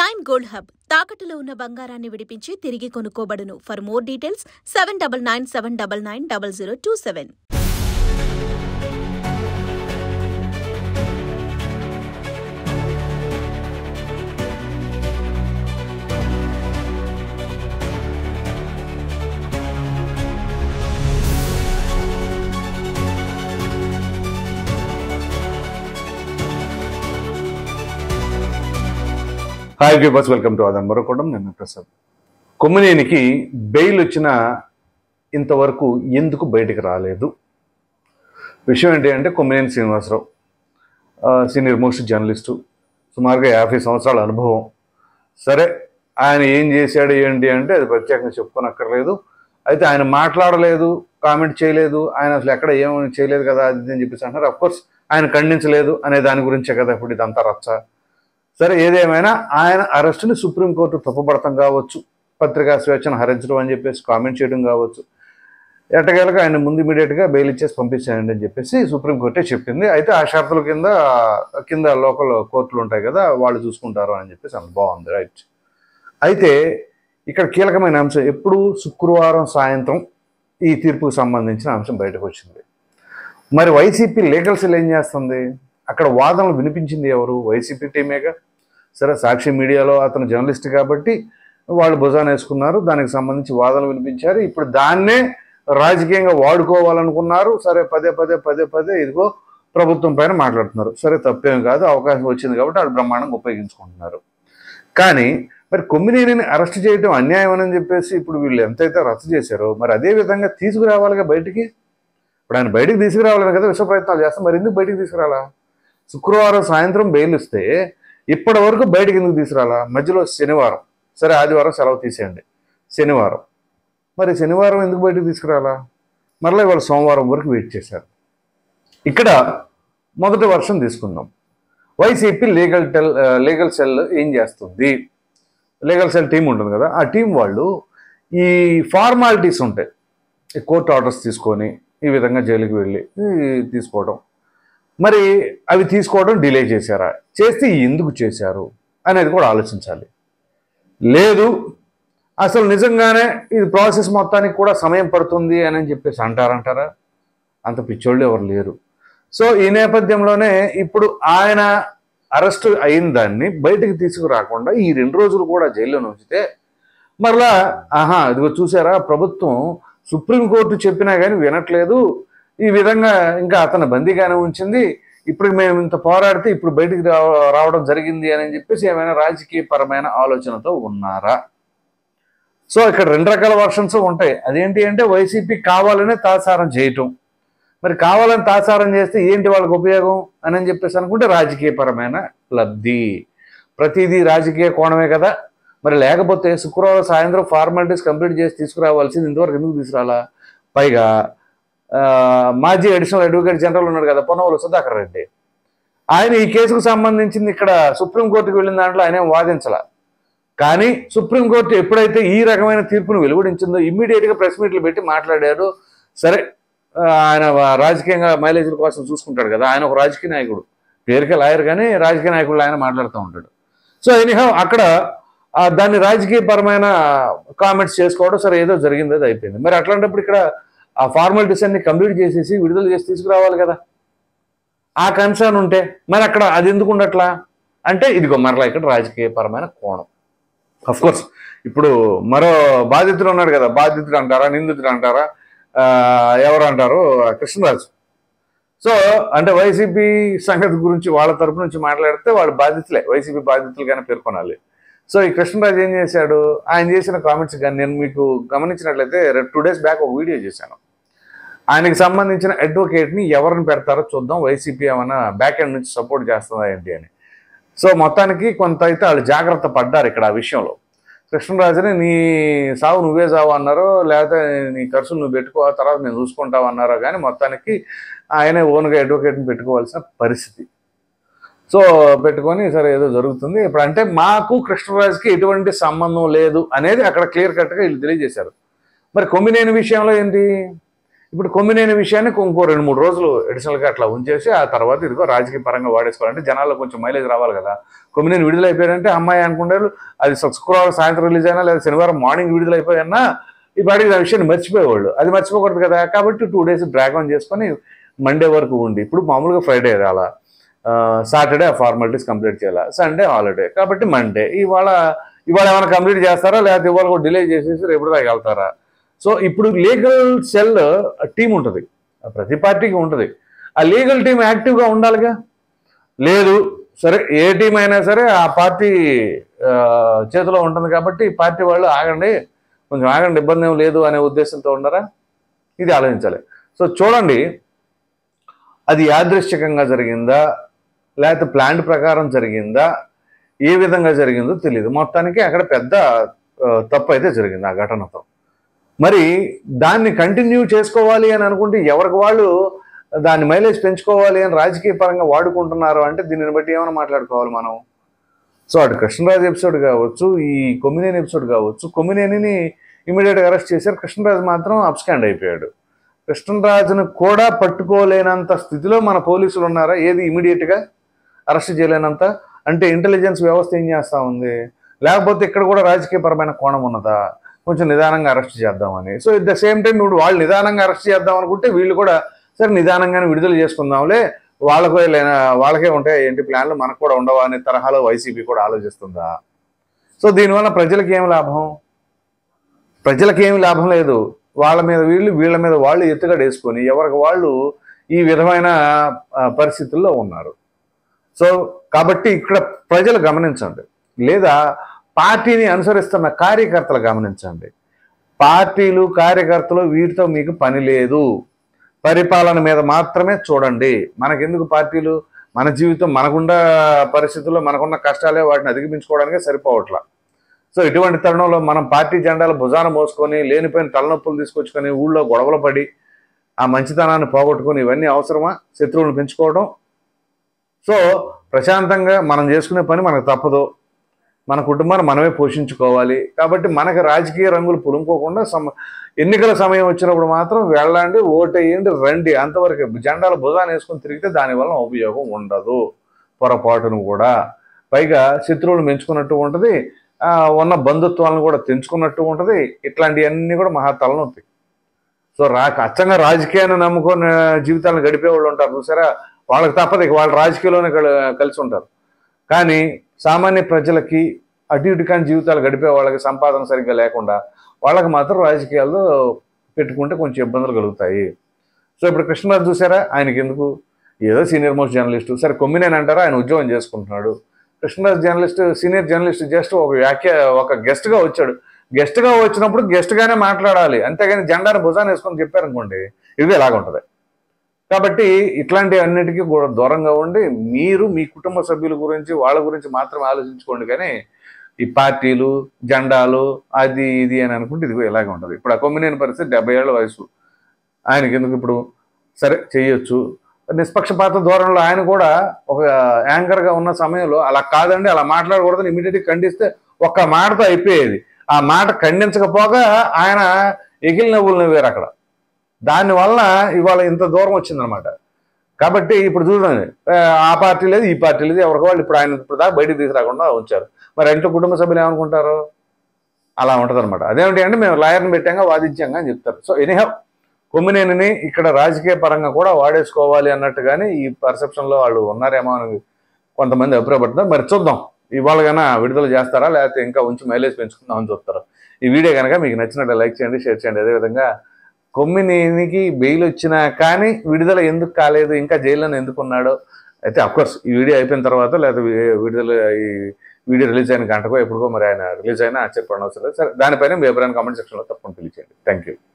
Prime gold hub తాకట్టులో ఉన్న బంగారాన్ని విడిపించి తిరిగి కొనుక్కోబడును. For more details 7997990027. Hi viewers, welcome to Aadhan మరొకడం. నేను ప్రసాద్. కొమ్మినేనికి బెయిల్ వచ్చిన ఇంతవరకు ఎందుకు బయటికి రాలేదు? విషయం ఏంటి అంటే, Kommineni Srinivasarao senior most journalist, సుమారుగా 50 సంవత్సరాల అనుభవం. సరే, ఆయన ఏం చేశాడు ఏంటి అంటే అది ప్రత్యేకంగా చెప్పుకోనక్కర్లేదు. అయితే ఆయన మాట్లాడలేదు, కామెంట్ చేయలేదు, ఆయన అసలు ఎక్కడ ఏమని చేయలేదు కదా అది అని చెప్పేసి అంటారు. అఫ్కోర్స్ ఆయన ఖండించలేదు అనే దాని గురించే కదా ఇప్పుడు ఇదంతా రచ్చ. సరే, ఏదేమైనా ఆయన అరెస్టుని సుప్రీంకోర్టు తప్పుపడతాం కావచ్చు, పత్రికా స్వేచ్ఛను హరించడం అని చెప్పేసి కామెంట్ చేయడం కావచ్చు, ఎట్టకేలకు ఆయన ముందు ఇమీడియట్గా బెయిల్ ఇచ్చేసి పంపించేయండి అని చెప్పేసి సుప్రీంకోర్టే చెప్పింది. అయితే ఆ షరతుల కింద లోకల్ కోర్టులు ఉంటాయి కదా, వాళ్ళు చూసుకుంటారు అని చెప్పేసి అంత బాగుంది, రైట్. అయితే ఇక్కడ కీలకమైన అంశం, ఎప్పుడు శుక్రవారం సాయంత్రం ఈ తీర్పుకు సంబంధించిన అంశం బయటకు వచ్చింది. మరి వైసీపీ లీగల్ సెల్ ఏం చేస్తుంది? అక్కడ వాదనలు వినిపించింది ఎవరు? వైసీపీ టీమేగా. సరే, సాక్షి మీడియాలో అతను జర్నలిస్ట్ కాబట్టి వాళ్ళు భుజాన్ని వేసుకున్నారు, దానికి సంబంధించి వాదనలు వినిపించారు. ఇప్పుడు దాన్నే రాజకీయంగా వాడుకోవాలనుకున్నారు. సరే, పదే ఇదిగో ప్రభుత్వం పైన మాట్లాడుతున్నారు. సరే, తప్పేం కాదు, అవకాశం వచ్చింది కాబట్టి వాళ్ళు బ్రహ్మాండంగా ఉపయోగించుకుంటున్నారు. కానీ మరి కొమ్మినేనిని అరెస్ట్ చేయడం అన్యాయం అని చెప్పేసి ఇప్పుడు వీళ్ళు ఎంతైతే రద్దు చేశారో మరి అదే విధంగా తీసుకురావాలిగా బయటికి. ఇప్పుడు ఆయన బయటికి తీసుకురావాలి కదా, విశ్వ ప్రయత్నాలు చేస్తాం. మరి ఎందుకు బయటికి తీసుకురాలా? శుక్రవారం సాయంత్రం బెయిల్ ఇస్తే ఇప్పటి వరకు బయటకు ఎందుకు తీసుకురాలా? మధ్యలో శనివారం, సరే ఆదివారం సెలవు తీసేయండి, శనివారం, మరి శనివారం ఎందుకు బయటకు తీసుకురాలా? మరలా ఇవాళ సోమవారం వరకు వెయిట్ చేశారు. ఇక్కడ మొదటి వర్షం తీసుకుందాం. వైసీపీ లీగల్ సెల్ ఏం చేస్తుంది? లీగల్ సెల్ టీం ఉంటుంది కదా, ఆ టీం వాళ్ళు ఈ ఫార్మాలిటీస్ ఉంటాయి, ఈ కోర్టు ఆర్డర్స్ తీసుకొని ఈ విధంగా జైలుకి వెళ్ళి తీసుకోవడం, మరి అవి తీసుకోవడం డిలే చేశారా, చేస్తే ఎందుకు చేశారు అనేది కూడా ఆలోచించాలి. లేదు, అసలు నిజంగానే ఇది ప్రాసెస్ మొత్తానికి కూడా సమయం పడుతుంది అని చెప్పేసి అంటారా? అంత పిచ్చోళ్ళు ఎవరు లేరు. సో ఈ నేపథ్యంలోనే ఇప్పుడు ఆయన అరెస్ట్ అయిన దాన్ని బయటికి తీసుకురాకుండా ఈ 2 రోజులు కూడా జైల్లో ఉంచితే మరలా ఇదిగో చూసారా, ప్రభుత్వం సుప్రీంకోర్టు చెప్పినా కానీ వినట్లేదు, ఈ విధంగా ఇంకా అతను బందీగానే ఉంచింది, ఇప్పుడు మేము ఇంత పోరాడితే ఇప్పుడు బయటికి రావడం జరిగింది అని చెప్పేసి ఏమైనా రాజకీయపరమైన ఆలోచనతో ఉన్నారా? సో ఇక్కడ 2 రకాల వర్షన్స్ ఉంటాయి. అదేంటి అంటే వైసీపీ కావాలనే తాసారం చేయటం. మరి కావాలని తాసారం చేస్తే ఏంటి వాళ్ళకి ఉపయోగం అని చెప్పేసి అనుకుంటే రాజకీయపరమైన లబ్ధి. ప్రతిదీ రాజకీయ కోణమే కదా. మరి లేకపోతే శుక్రవారం సాయంత్రం ఫార్మాలిటీస్ కంప్లీట్ చేసి తీసుకురావాల్సింది ఇంతవరకు ఎందుకు తీసుకురాలా? పైగా మాజీ అడిషనల్ అడ్వకేట్ జనరల్ ఉన్నాడు కదా, పొన్నవోలు సుధాకర్ రెడ్డి, ఆయన ఈ కేసుకు సంబంధించింది ఇక్కడ సుప్రీంకోర్టుకు వెళ్ళిన దాంట్లో ఆయన వాదించాల. కానీ సుప్రీంకోర్టు ఎప్పుడైతే ఈ రకమైన తీర్పును వెలువడించిందో ఇమ్మీడియట్గా ప్రెస్ మీట్లు పెట్టి మాట్లాడారు. సరే, ఆయన రాజకీయంగా మైలేజీల కోసం చూసుకుంటాడు కదా, ఆయన ఒక రాజకీయ నాయకుడు, పేరుకే లాయర్ కానీ రాజకీయ నాయకుడు ఆయన మాట్లాడుతూ ఉంటాడు. సో ఎనీహౌ అక్కడ దాన్ని రాజకీయపరమైన కామెంట్స్ చేసుకోవడం, సరే ఏదో జరిగింది, అది అయిపోయింది. మరి అట్లాంటప్పుడు ఇక్కడ ఆ ఫార్మాలిటీస్ అన్ని కంప్లీట్ చేసేసి విడుదల చేసి తీసుకురావాలి కదా. ఆ కన్సర్న్ ఉంటే మరి అక్కడ అది ఎందుకు ఉండట్లా అంటే ఇదిగో మరలా ఇక్కడ రాజకీయపరమైన కోణం. అఫ్కోర్స్ ఇప్పుడు మరో బాధితుడు ఉన్నాడు కదా, బాధితుడు అంటారా నిందితుడు అంటారా ఎవరు అంటారు? కృష్ణరాజు. సో అంటే వైసీపీ సంగతి గురించి వాళ్ళ తరపు నుంచి మాట్లాడితే వాళ్ళు బాధితులే, వైసీపీ బాధితులుగానే పేర్కొనాలి. సో ఈ కృష్ణరాజు ఏం చేశాడు? ఆయన చేసిన కామెంట్స్ కానీ నేను మీకు గమనించినట్లయితే 2 days బ్యాక్ ఒక వీడియో చేశాను. ఆయనకి సంబంధించిన అడ్వకేట్ని ఎవరిని పెడతారో చూద్దాం, వైసీపీ ఏమైనా బ్యాక్ ఎండ్ నుంచి సపోర్ట్ చేస్తుందా ఏంటి అని. సో మొత్తానికి కొంత అయితే వాళ్ళు జాగ్రత్త పడ్డారు ఇక్కడ ఆ విషయంలో. కృష్ణరాజుని నీ సావు నువ్వే సావు అన్నారో, లేకపోతే నీ ఖర్చులు నువ్వు పెట్టుకో తర్వాత నేను చూసుకుంటావు అన్నారో, కానీ మొత్తానికి ఆయనే ఓన్గా అడ్వకేట్ని పెట్టుకోవాల్సిన పరిస్థితి. సో పెట్టుకొని సరే ఏదో జరుగుతుంది ఇప్పుడు అంటే మాకు కృష్ణరాజుకి ఎటువంటి సంబంధం లేదు అనేది అక్కడ క్లియర్ కట్గా వీళ్ళు తెలియజేశారు. మరి కొమ్మినేని విషయంలో ఏంటి? ఇప్పుడు కొమ్మినేని విషయాన్ని ఇంకో 2-3 రోజులు అడిషనల్గా అట్లా ఉంచేసి ఆ తర్వాత ఇదిగో రాజకీయ పరంగా వాడేసుకోవాలంటే జనాల్లో కొంచెం మైలేజ్ రావాలి కదా. కొమ్మినేని విడుదలైపోయారంటే అమ్మాయి అనుకుంటారు అది శుక్రవారం సాయంత్రం రిలీజ్ అయినా లేదా శనివారం మార్నింగ్ విడుదలైపోయినా ఈ పాటికి ఆ విషయాన్ని మర్చిపోయేవాళ్ళు. అది మర్చిపోకూడదు కదా. కాబట్టి 2 days డ్రాగ్ ఆన్ చేసుకొని మండే వరకు ఉండి, ఇప్పుడు మామూలుగా ఫ్రైడే అలా సాటర్డే ఆ ఫార్మాలిటీస్ కంప్లీట్ చేయాలి, సండే హాలిడే, కాబట్టి మండే ఇవాళ ఏమైనా కంప్లీట్ చేస్తారా లేకపోతే ఇవాళ కూడా డిలే చేసేసి రేపు దాకా వెళ్తారా? సో ఇప్పుడు లీగల్ సెల్ టీం ఉంటుంది, ప్రతి పార్టీకి ఉంటుంది. ఆ లీగల్ టీం యాక్టివ్గా ఉండాలిగా. లేదు సరే ఏ టీం అయినా సరే ఆ పార్టీ చేతిలో ఉంటుంది కాబట్టి పార్టీ వాళ్ళు ఆగండి, కొంచెం ఆగండి, ఇబ్బంది ఏం లేదు అనే ఉద్దేశంతో ఉండరా? ఇది ఆలోచించాలి. సో చూడండి, అది యాదృశ్చికంగా జరిగిందా లేకపోతే ప్లాన్ ప్రకారం జరిగిందా, ఏ విధంగా జరిగిందో తెలియదు. మొత్తానికి అక్కడ పెద్ద తప్పు అయితే జరిగింది ఆ ఘటనతో. మరి దాన్ని కంటిన్యూ చేసుకోవాలి అని అనుకుంటే ఎవరికి వాళ్ళు దాన్ని మైలేజ్ పెంచుకోవాలి అని రాజకీయ పరంగా వాడుకుంటున్నారు అంటే దీనిని బట్టి ఏమైనా మాట్లాడుకోవాలి మనం. సో అటు కృష్ణరాజు ఎపిసోడ్ కావచ్చు, ఈ కొమ్మినేని ఎపిసోడ్ కావచ్చు, కొమ్మినేనిని ఇమీడియట్గా అరెస్ట్ చేశారు, కృష్ణరాజు మాత్రం అబ్స్కాండ్ అయిపోయాడు. కృష్ణరాజును కూడా పట్టుకోలేనంత స్థితిలో మన పోలీసులు ఉన్నారా? ఏది ఇమీడియట్గా అరెస్ట్ చేయలేనంత అంటే ఇంటెలిజెన్స్ వ్యవస్థ ఏం చేస్తూ ఉంది? లేకపోతే ఇక్కడ కూడా రాజకీయపరమైన కోణం ఉన్నదా? కొంచెం నిదానంగా అరెస్ట్ చేద్దామని. So at the same time ఇప్పుడు వాళ్ళు నిదానంగా అరెస్ట్ చేద్దాం అనుకుంటే వీళ్ళు కూడా సరే నిదానంగానే విడుదల చేసుకుందాంలే, వాళ్ళకే ఉంటాయి ఏంటి ప్లాన్లు, మనకు కూడా ఉండవా అనే తరహాలో వైసీపీ కూడా ఆలోచిస్తుందా? సో దీనివల్ల ప్రజలకి ఏం లాభం? ప్రజలకి ఏమి లాభం లేదు. వాళ్ళ మీద వీళ్ళ మీద వాళ్ళు ఎత్తుగడ వేసుకొని ఎవరికి వాళ్ళు ఈ విధమైన పరిస్థితుల్లో ఉన్నారు. సో కాబట్టి ఇక్కడ ప్రజలు గమనించండి, లేదా పార్టీని అనుసరిస్తున్న కార్యకర్తలు గమనించండి. పార్టీలు కార్యకర్తలు వీటితో మీకు పని లేదు, పరిపాలన మీద మాత్రమే చూడండి. మనకెందుకు పార్టీలు? మన జీవితం మనకున్న పరిస్థితుల్లో మనకున్న కష్టాలే వాటిని అధిగమించుకోవడానికే సరిపోవట్లా. సో ఇటువంటి తరుణంలో మనం పార్టీ జెండాలు భుజాన మోసుకొని లేనిపోయిన తలనొప్పులు తీసుకొచ్చుకొని ఊళ్ళో గొడవలు పడి ఆ మంచితనాన్ని పోగొట్టుకొని ఇవన్నీ అవసరమా? శత్రువులను పెంచుకోవడం. సో ప్రశాంతంగా మనం చేసుకునే పని మనకు తప్పదు, మన కుటుంబాన్ని మనమే పోషించుకోవాలి. కాబట్టి మనకి రాజకీయ రంగులు పులుముకోకుండా ఎన్నికల సమయం వచ్చినప్పుడు మాత్రం వెళ్ళండి, ఓటేయండి, రండి, అంతవరకు. జెండాలు భుజాన్ని వేసుకొని తిరిగితే దానివల్ల ఉపయోగం ఉండదు పొరపాటును కూడా. పైగా శత్రువులు పెంచుకున్నట్టు ఉంటుంది, ఉన్న బంధుత్వాలను కూడా తెంచుకున్నట్టు ఉంటుంది. ఇట్లాంటివన్నీ కూడా మహా తలనొప్పి. సో అచ్చంగా రాజకీయాన్ని నమ్ముకొని జీవితాలను గడిపే వాళ్ళు ఉంటారు చూసారా, వాళ్ళకి తప్పదు, వాళ్ళు రాజకీయాల్లోనే కలిసి ఉంటారు. కానీ సామాన్య ప్రజలకి అటు ఇటు కాని జీవితాలు గడిపే వాళ్ళకి సంపాదన సరిగ్గా లేకుండా వాళ్ళకి మాత్రం రాజకీయాల్లో పెట్టుకుంటే కొంచెం ఇబ్బందులు కలుగుతాయి. సో ఇప్పుడు కృష్ణరాజు చూసారా, ఆయనకి ఎందుకు? ఏదో సీనియర్ మోస్ట్ జర్నలిస్టు. సరే కొమ్మినేని అంటారా, ఆయన ఉద్యోగం చేసుకుంటున్నాడు. Krishnaraju journalist, senior journalist, just ఒక గెస్ట్గా వచ్చాడు. గెస్ట్గా వచ్చినప్పుడు గెస్ట్గానే మాట్లాడాలి, అంతేగాని జెండాను భుజాన్ని వేసుకొని చెప్పారనుకోండి ఇది ఎలాగుంటుంది. కాబట్టి ఇట్లాంటి అన్నిటికీ కూడా దూరంగా ఉండి మీరు మీ కుటుంబ సభ్యుల గురించి వాళ్ళ గురించి మాత్రమే ఆలోచించుకోండి. కానీ ఈ పార్టీలు జెండాలు అది ఇది అని అనుకుంటే ఇదిగో ఇలాగే ఉంటుంది. ఇప్పుడు ఆ కొమ్మినేని పరిస్థితి 70 ఏళ్ల వయసు, ఆయనకి ఎందుకు? ఇప్పుడు సరే చేయొచ్చు, నిష్పక్షపాత ధోరణిలో ఆయన కూడా ఒక యాంకర్గా ఉన్న సమయంలో అలా కాదండి, అలా మాట్లాడకూడదని ఇమీడియట్గా ఖండిస్తే ఒక్క మాటతో అయిపోయేది. ఆ మాట ఖండించకపోగా ఆయన ఎగిలి నవ్వులు నవ్వారు అక్కడ. దానివల్ల ఇవాళ ఇంత దూరం వచ్చిందనమాట. కాబట్టి ఇప్పుడు చూడండి, ఆ పార్టీ లేదు ఈ పార్టీ లేదు, ఎవరికి వాళ్ళు ఇప్పుడు ఆయన ఇప్పుడు దాకా బయటికి తీసుకురాకుండా ఉంచారు. మరి ఇంట్లో కుటుంబ సభ్యులు ఏమనుకుంటారు? అలా ఉంటుంది అనమాట. అదేమిటి అంటే మేము లాయర్ని పెట్టాంగా వాదించాంగా అని చెప్తారు. సో ఎనీహౌ కొమ్మినేనిని ఇక్కడ రాజకీయ పరంగా కూడా వాడేసుకోవాలి అన్నట్టుగానే ఈ పర్సెప్షన్లో వాళ్ళు ఉన్నారేమో అని కొంతమంది అభిప్రాయపడుతున్నారు. మరి చూద్దాం, ఇవాళ కన్నా విడుదల చేస్తారా లేకపోతే ఇంకా ఉంచి మైలేజ్ పెంచుకుందామని చూస్తారు. ఈ వీడియో కనుక మీకు నచ్చినట్టు లైక్ చేయండి, షేర్ చేయండి. అదేవిధంగా కొమ్మినేనికి బెయిల్ వచ్చినా కానీ విడుదల ఎందుకు కాలేదు, ఇంకా జైల్లోనే ఎందుకు ఉన్నాడో అయితే అఫ్కోర్స్ ఈ వీడియో అయిపోయిన తర్వాత లేకపోతే ఈ వీడియో రిలీజ్ అయిన గంటకో ఎప్పుడుకో మరి ఆయన రిలీజ్ అయినా ఆశ్చర్యపడిన అవసరం లేదు. సరే దానిపైన మీ అభిప్రాయం కామెంట్ సెక్షన్లో తప్పకుండా తెలియచేయండి. Thank you.